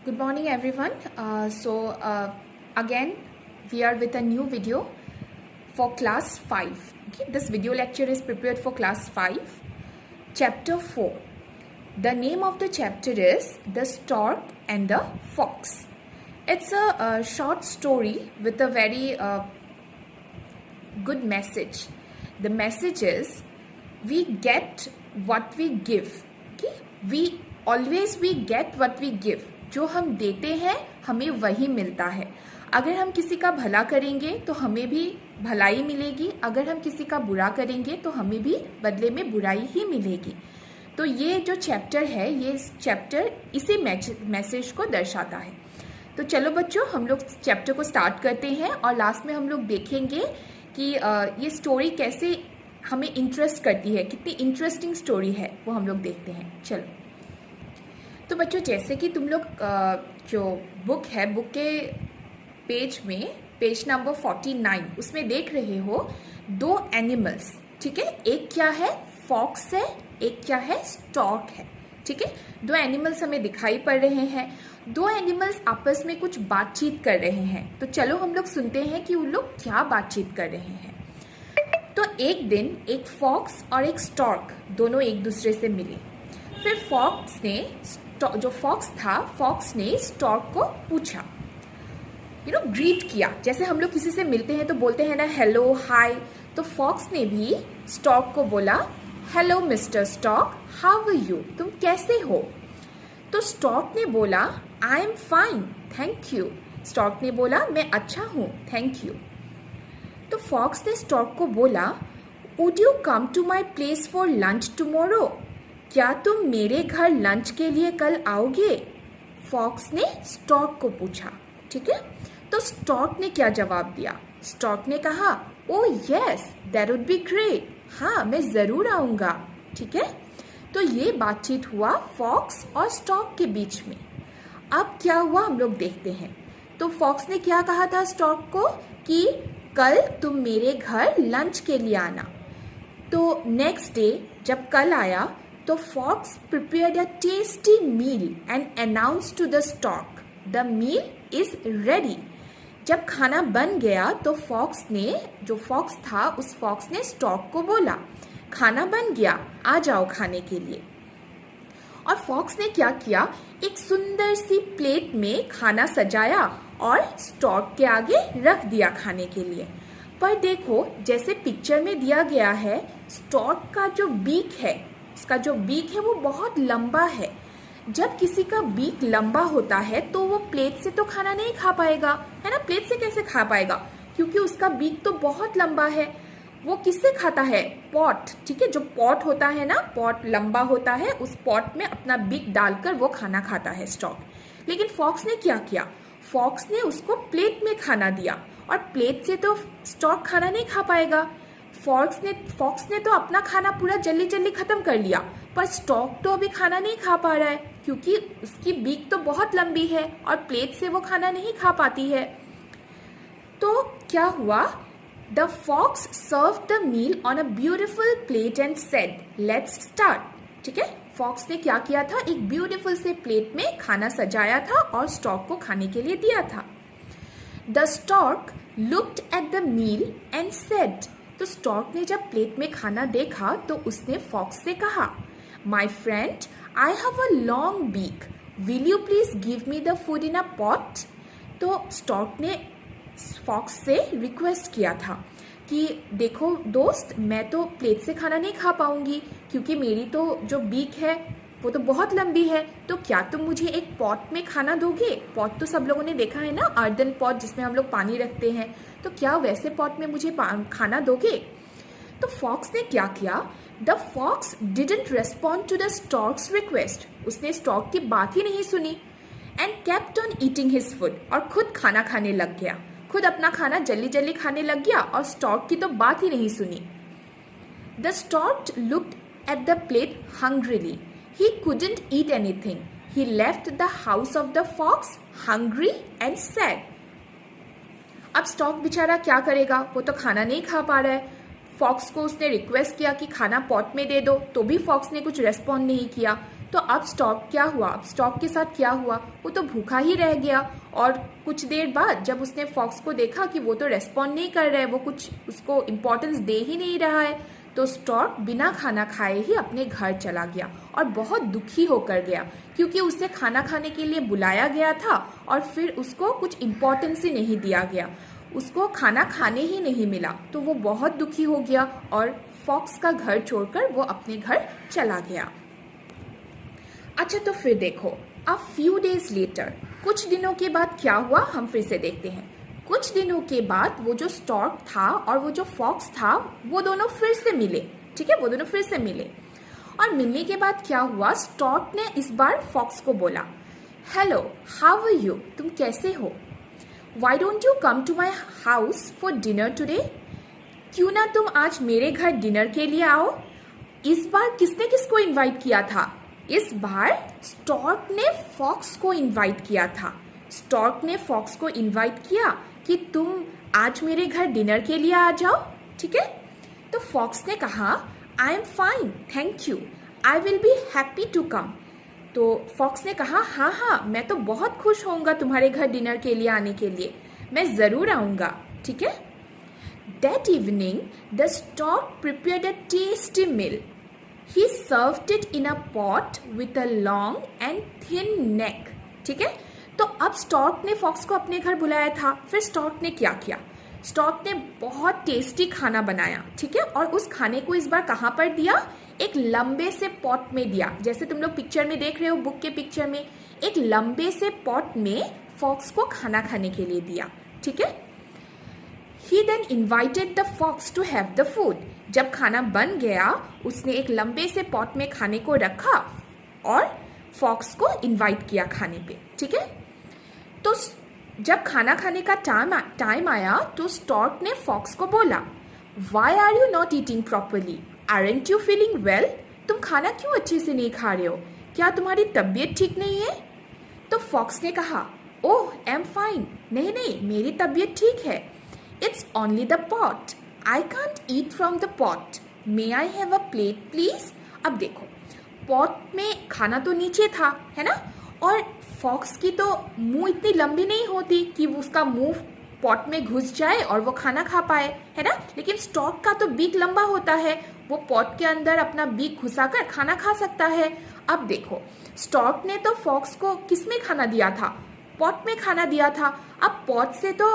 Good morning, everyone. Again, we are with a new video for class 5. Okay, this video lecture is prepared for class 5, chapter 4. The name of the chapter is The Stork and the Fox. It's a short story with a very good message. The message is we get what we give. Okay, we get what we give. जो हम देते हैं हमें वही मिलता है. अगर हम किसी का भला करेंगे तो हमें भी भलाई मिलेगी, अगर हम किसी का बुरा करेंगे तो हमें भी बदले में बुराई ही मिलेगी. तो ये जो चैप्टर है, ये चैप्टर इसी मैसेज को दर्शाता है. तो चलो बच्चों, हम लोग चैप्टर को स्टार्ट करते हैं और लास्ट में हम लोग देखेंगे कि ये स्टोरी कैसे हमें इंटरेस्ट करती है, कितनी इंटरेस्टिंग स्टोरी है वो हम लोग देखते हैं. चलो, तो बच्चों जैसे कि तुम लोग जो बुक है, बुक के पेज में पेज नंबर 49 उसमें देख रहे हो दो एनिमल्स. ठीक है, एक क्या है, फॉक्स है, एक क्या है, स्टॉर्क है. ठीक है, दो एनिमल्स हमें दिखाई पड़ रहे हैं. दो एनिमल्स आपस में कुछ बातचीत कर रहे हैं. तो चलो हम लोग सुनते हैं कि उन लोग क्या बातचीत कर रहे हैं. तो एक दिन एक फॉक्स और एक स्टॉर्क दोनों एक दूसरे से मिले. फिर जो फॉक्स था, फॉक्स ने स्टॉर्क को पूछा, ग्रीट किया. जैसे हम लोग किसी से मिलते हैं तो बोलते हैं ना हेलो, हाय. तो फॉक्स ने भी स्टॉर्क को बोला, hello mister stork, how are you, तुम कैसे हो. तो स्टॉर्क ने बोला, I am fine, thank you. Stork ने बोला, मैं अच्छा हूँ, थैंक यू. तो फॉक्स ने स्टॉर्क को बोला, would you come to my place for lunch tomorrow, क्या तुम मेरे घर लंच के लिए कल आओगे. फॉक्स ने स्टॉर्क को पूछा. ठीक है, तो स्टॉर्क ने क्या जवाब दिया. स्टॉर्क ने कहा, oh yes, that would be great, हाँ मैं जरूर आऊंगा. ठीक है, तो ये बातचीत हुआ फॉक्स और स्टॉर्क के बीच में. अब क्या हुआ हम लोग देखते हैं. तो फॉक्स ने क्या कहा था स्टॉर्क को कि कल तुम मेरे घर लंच के लिए आना. तो नेक्स्ट डे जब कल आया तो fox prepared a tasty meal and announced to the stork, the meal is ready. जब खाना बन गया तो जो फॉक्स था उस फॉक्स ने स्टॉर्क को बोला, खाना बन गया, आ जाओ खाने के लिए. और फॉक्स ने क्या किया, एक सुंदर सी प्लेट में खाना सजाया और स्टॉर्क के आगे रख दिया खाने के लिए. पर देखो, जैसे पिक्चर में दिया गया है, स्टॉर्क का जो बीक है, उसका जो बीक है वो बहुत लंबा है. जब किसी का बीक लंबा होता है तो वो प्लेट से तो खाना नहीं खा पाएगा, है ना. प्लेट से कैसे खा पाएगा, क्योंकि उसका बीक तो बहुत लंबा है. वो किससे खाता है, पॉट. ठीक है, जो पॉट होता है ना, पॉट लंबा होता है, उस पॉट में अपना बीक डालकर वो खाना खाता है स्टॉर्क. लेकिन फॉक्स ने क्या किया, फॉक्स ने उसको प्लेट में खाना दिया और प्लेट से तो स्टॉर्क खाना नहीं खा पाएगा. फॉक्स ने तो अपना खाना पूरा जल्दी जल्दी खत्म कर लिया, पर स्टॉर्क तो अभी खाना नहीं खा पा रहा है क्योंकि उसकी बीक तो बहुत लंबी है और प्लेट से वो खाना नहीं खा पाती है. तो क्या हुआ, the fox serve the meal on a beautiful plate and said, let's start. ठीक है, फॉक्स ने क्या किया था, एक ब्यूटिफुल से प्लेट में खाना सजाया था और स्टॉर्क को खाने के लिए दिया था. The stork looked at the meal and said, तो स्टॉर्क ने जब प्लेट में खाना देखा तो उसने फॉक्स से कहा, my friend, I have a long beak, will you please give me the food in a pot. तो स्टॉर्क ने फॉक्स से रिक्वेस्ट किया था कि देखो दोस्त, मैं तो प्लेट से खाना नहीं खा पाऊंगी क्योंकि मेरी तो जो बीक है वो तो बहुत लंबी है, तो क्या तुम मुझे एक पॉट में खाना दोगे. पॉट तो सब लोगों ने देखा है ना, अर्दन पॉट जिसमें हम लोग पानी रखते हैं. तो क्या वैसे पॉट में मुझे खाना दोगे. तो फॉक्स ने क्या किया, the fox didn't respond to the stork's request, उसने स्टॉर्क की बात ही नहीं सुनी. And kept on eating his food, और खुद खाना खाने लग गया, खुद अपना खाना जल्दी जल्दी खाने लग गया और स्टॉर्क की तो बात ही नहीं सुनी. The stork looked at the plate hungrily, he couldn't eat anything, he left the house of the fox hungry and sad. अब स्टॉर्क बेचारा क्या करेगा, वो तो खाना नहीं खा पा रहा है. फॉक्स को उसने रिक्वेस्ट किया कि खाना पॉट में दे दो, तो भी फॉक्स ने कुछ रेस्पॉन्ड नहीं किया. तो अब स्टॉर्क क्या हुआ, अब स्टॉर्क के साथ क्या हुआ, वो तो भूखा ही रह गया। और कुछ देर बाद जब उसने फॉक्स को देखा कि वो तो रेस्पॉन्ड नहीं कर रहा है, वो कुछ उसको इम्पोर्टेंस दे ही नहीं रहा है, तो स्टॉर्क बिना खाना खाए ही अपने घर चला गया और बहुत दुखी होकर गया, क्योंकि उसे खाना खाने के लिए बुलाया गया था और फिर उसको कुछ इम्पोर्टेंस ही नहीं दिया गया, उसको खाना खाने ही नहीं मिला। तो वो बहुत दुखी हो गया और फॉक्स का घर छोड़कर वो अपने घर चला गया। अच्छा, तो फिर देखो, अ फ्यू डेज लेटर, कुछ दिनों के बाद क्या हुआ, हम फिर से देखते हैं। कुछ दिनों के बाद वो जो स्टॉर्क था और वो जो फॉक्स था, वो दोनों फिर से मिले। ठीक है, वो दोनों फिर से मिले और मिलने के बाद क्या हुआ, स्टॉर्क ने इस बार फॉक्स को बोला, हेलो, हाउ आर यू, तुम कैसे हो? Why don't you come to my house for dinner today? क्यों ना तुम आज मेरे घर डिनर के लिए आओ। इस बार किसने किसको इन्वाइट किया था? इस बार स्टॉर्क ने फॉक्स को इन्वाइट किया था। स्टॉर्क ने फॉक्स को इन्वाइट किया कि तुम आज मेरे घर डिनर के लिए आ जाओ। ठीक है, तो फॉक्स ने कहा, I am fine, thank you, I will be happy to come. तो फॉक्स ने कहा, हाँ हाँ, मैं तो बहुत खुश होऊंगा तुम्हारे घर डिनर के लिए आने के लिए, मैं ज़रूर आऊँगा। ठीक है। That evening, the stork prepared a tasty meal. He served it in a pot with a long and thin neck. ठीक है, तो अब स्टॉर्क ने फॉक्स को अपने घर बुलाया था। फिर स्टॉर्क ने क्या किया, स्टॉर्क ने बहुत टेस्टी खाना बनाया। ठीक है, और उस खाने को इस बार कहाँ पर दिया, एक लंबे से पॉट में दिया। जैसे तुम लोग पिक्चर में देख रहे हो, बुक के पिक्चर में, एक लंबे से पॉट में फॉक्स को खाना खाने के लिए दिया। ठीक है। He then invited the fox to have the food. जब खाना बन गया, उसने एक लंबे से पॉट में खाने को रखा और फॉक्स को इनवाइट किया खाने पे। ठीक है, तो जब खाना खाने का टाइम आया तो स्टॉर्क ने फॉक्स को बोला, Why are you not eating properly? Aren't you feeling well? तुम खाना क्यों अच्छे से नहीं खा रहे हो? क्या तुम्हारी तबीयत ठीक नहीं है? तो फॉक्स ने कहा, ओह, आई एम फाइन, नहीं नहीं, मेरी तबीयत ठीक है। It's only the pot. I can't eat from the pot. May I have a plate, please? अब देखो, पॉट में खाना तो नीचे था, है ना, और फॉक्स की तो मुंह इतनी लंबी नहीं होती कि उसका मुंह पॉट में घुस जाए और वो खाना खा पाए, है ना। लेकिन स्टॉर्क का तो बीक लंबा होता है, वो पॉट के अंदर अपना बीक घुसाकर खाना खा सकता है। अब देखो, स्टॉर्क ने तो फॉक्स को किस में खाना दिया था, पॉट में खाना दिया था। अब पॉट से तो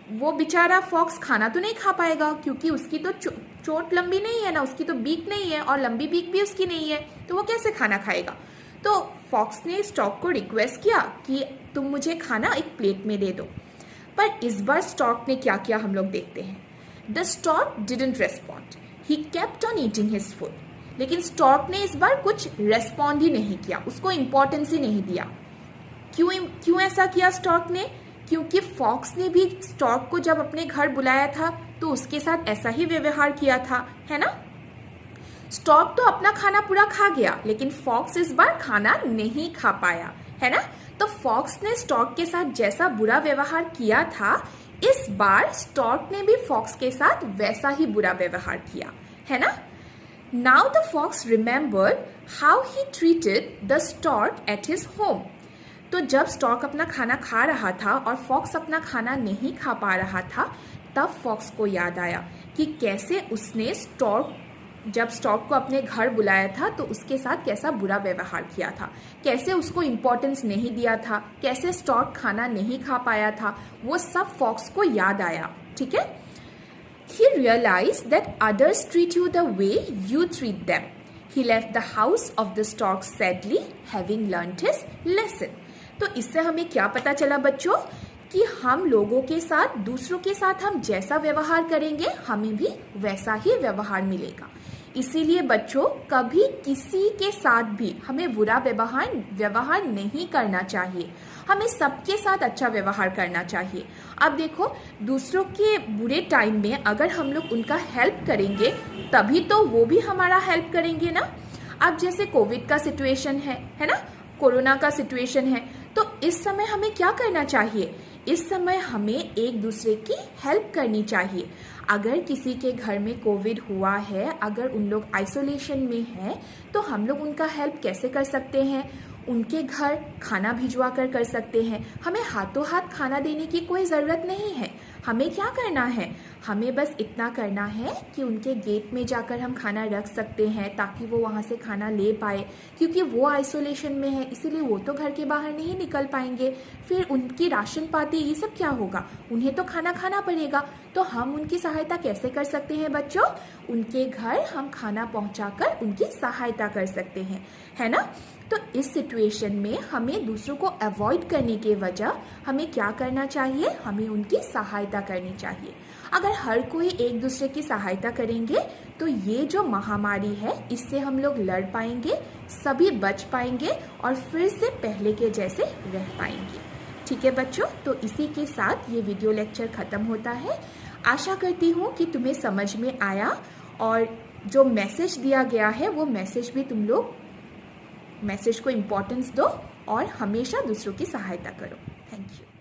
वो बेचारा फॉक्स खाना तो नहीं खा पाएगा, क्योंकि उसकी तो चोट लंबी नहीं है ना, उसकी तो बीक नहीं है और लंबी बीक भी उसकी नहीं है, तो वो कैसे खाना खाएगा। तो फॉक्स ने स्टॉर्क को रिक्वेस्ट किया कि तुम मुझे खाना एक प्लेट में दे दो। पर इस बार स्टॉर्क ने क्या किया, हम लोग देखते हैं। The stork didn't respond, he kept on eating his food. लेकिन स्टॉर्क ने इस बार कुछ रेस्पॉन्ड ही नहीं किया, उसको इम्पोर्टेंस ही नहीं दिया। क्यों ऐसा किया स्टॉर्क ने? क्योंकि फॉक्स ने भी स्टॉर्क को जब अपने घर बुलाया था तो उसके साथ ऐसा ही व्यवहार किया था, है ना। स्टॉर्क तो अपना खाना पूरा खा गया, लेकिन फॉक्स इस बार खाना नहीं खा पाया, है ना। तो फॉक्स ने स्टॉर्क के साथ जैसा बुरा व्यवहार किया था, इस बार स्टॉर्क ने भी फॉक्स के साथ वैसा ही बुरा व्यवहार किया, है ना। Now the fox remembered how he treated the stork at his home. तो जब स्टॉर्क अपना खाना खा रहा था और फॉक्स अपना खाना नहीं खा पा रहा था, तब फॉक्स को याद आया कि कैसे उसने जब स्टॉर्क को अपने घर बुलाया था तो उसके साथ कैसा बुरा व्यवहार किया था, कैसे उसको इम्पोर्टेंस नहीं दिया था, कैसे स्टॉर्क खाना नहीं खा पाया था, वो सब फॉक्स को याद आया। ठीक है। He realized that others treat you the way you treat them. He left the house of the stork sadly, having learnt his lesson. तो इससे हमें क्या पता चला बच्चों, कि हम लोगों के साथ, दूसरों के साथ हम जैसा व्यवहार करेंगे, हमें भी वैसा ही व्यवहार मिलेगा। इसीलिए बच्चों, कभी किसी के साथ भी हमें बुरा व्यवहार नहीं करना चाहिए, हमें सबके साथ अच्छा व्यवहार करना चाहिए। अब देखो, दूसरों के बुरे टाइम में अगर हम लोग उनका हेल्प करेंगे, तभी तो वो भी हमारा हेल्प करेंगे ना। अब जैसे कोविड का सिचुएशन है ना, कोरोना का सिचुएशन है, तो इस समय हमें क्या करना चाहिए, इस समय हमें एक दूसरे की हेल्प करनी चाहिए। अगर किसी के घर में कोविड हुआ है, अगर उन लोग आइसोलेशन में हैं, तो हम लोग उनका हेल्प कैसे कर सकते हैं? उनके घर खाना भिजवा कर सकते हैं। हमें हाथों हाथ खाना देने की कोई ज़रूरत नहीं है। हमें क्या करना है? हमें बस इतना करना है कि उनके गेट में जाकर हम खाना रख सकते हैं ताकि वो वहाँ से खाना ले पाए, क्योंकि वो आइसोलेशन में है, इसीलिए वो तो घर के बाहर नहीं निकल पाएंगे। फिर उनकी राशन पाती ये सब क्या होगा? उन्हें तो खाना खाना पड़ेगा। तो हम उनकी सहायता कैसे कर सकते हैं बच्चों? उनके घर हम खाना पहुँचाकर उनकी सहायता कर सकते हैं, है ना? तो इस सिचुएशन में हमें दूसरों को अवॉइड करने के वजह हमें क्या करना चाहिए? हमें उनकी सहायता करनी चाहिए। अगर हर कोई एक दूसरे की सहायता करेंगे तो ये जो महामारी है इससे हम लोग लड़ पाएंगे, सभी बच पाएंगे और फिर से पहले के जैसे रह पाएंगे। ठीक है बच्चों, तो इसी के साथ ये वीडियो लेक्चर ख़त्म होता है। आशा करती हूँ कि तुम्हें समझ में आया और जो मैसेज दिया गया है वो मैसेज भी तुम लोग मैसेज को इम्पोर्टेंस दो और हमेशा दूसरों की सहायता करो। Thank you.